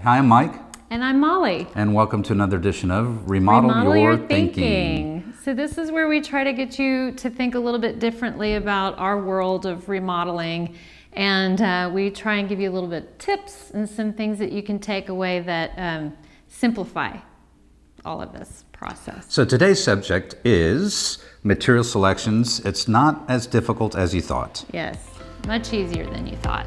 Hi, I'm Mike. And I'm Molly. And welcome to another edition of Remodel Your Thinking. So this is where we try to get you to think a little bit differently about our world of remodeling. And we try and give you a little bit of tips and some things that you can take away that simplify all of this process. So today's subject is material selections. It's not as difficult as you thought. Yes, much easier than you thought.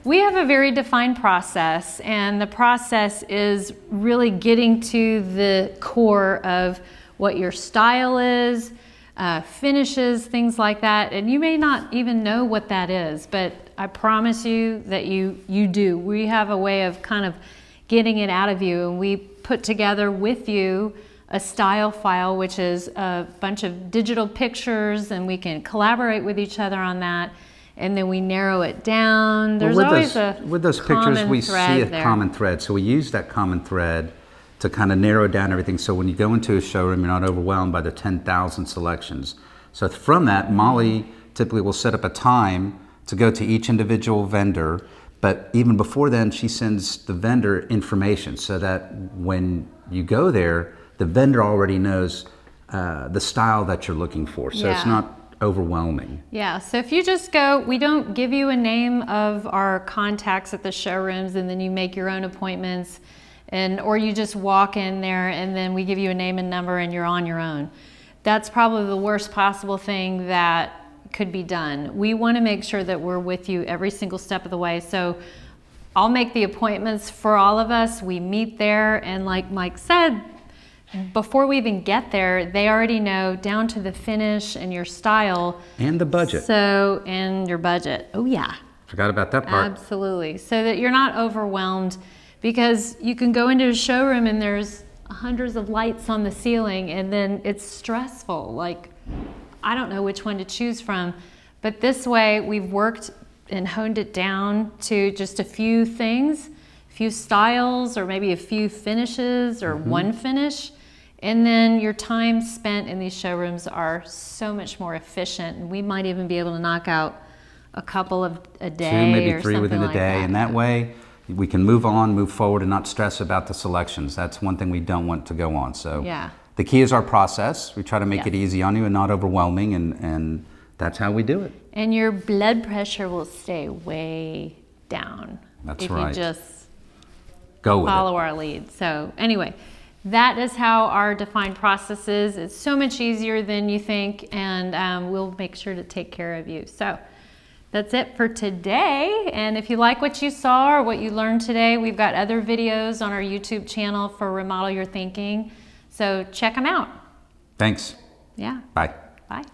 We have a very defined process, and the process is really getting to the core of what your style is, finishes, things like that. And you may not even know what that is, but I promise you that you do. We have a way of kind of getting it out of you, and we put together with you a style file, which is a bunch of digital pictures, and we can collaborate with each other on that. And then we narrow it down. There's always a with those pictures, we see a common thread. So we use that common thread to kind of narrow down everything. So when you go into a showroom, you're not overwhelmed by the 10,000 selections. So from that, Molly typically will set up a time to go to each individual vendor. But even before then, she sends the vendor information so that when you go there, the vendor already knows the style that you're looking for. So it's not overwhelming. Yeah, so if you just go, we don't give you a name of our contacts at the showrooms and then you make your own appointments, or you just walk in there and then we give you a name and number and you're on your own. That's probably the worst possible thing that could be done. We want to make sure that we're with you every single step of the way. So I'll make the appointments for all of us. We meet there, and like Mike said, before we even get there, they already know down to the finish and your style. And the budget. And your budget. Oh yeah. Forgot about that part. Absolutely. So that you're not overwhelmed, because you can go into a showroom and there's hundreds of lights on the ceiling and then it's stressful. Like, I don't know which one to choose from. But this way we've worked and honed it down to just a few things, a few styles, or maybe a few finishes, or one finish. And then your time spent in these showrooms are so much more efficient, and we might even be able to knock out a couple of a day, 2, maybe 3 or within a day, and that way we can move on, move forward, and not stress about the selections. That's one thing we don't want to go on. So yeah, the key is our process. We try to make it easy on you and not overwhelming, and that's how we do it. And your blood pressure will stay way down. That's if right. you just follow our lead. So anyway, that is how our defined process is. It's so much easier than you think, and we'll make sure to take care of you. So that's it for today. And if you like what you saw or what you learned today, we've got other videos on our YouTube channel for Remodel Your Thinking. So check them out. Thanks. Yeah. Bye. Bye.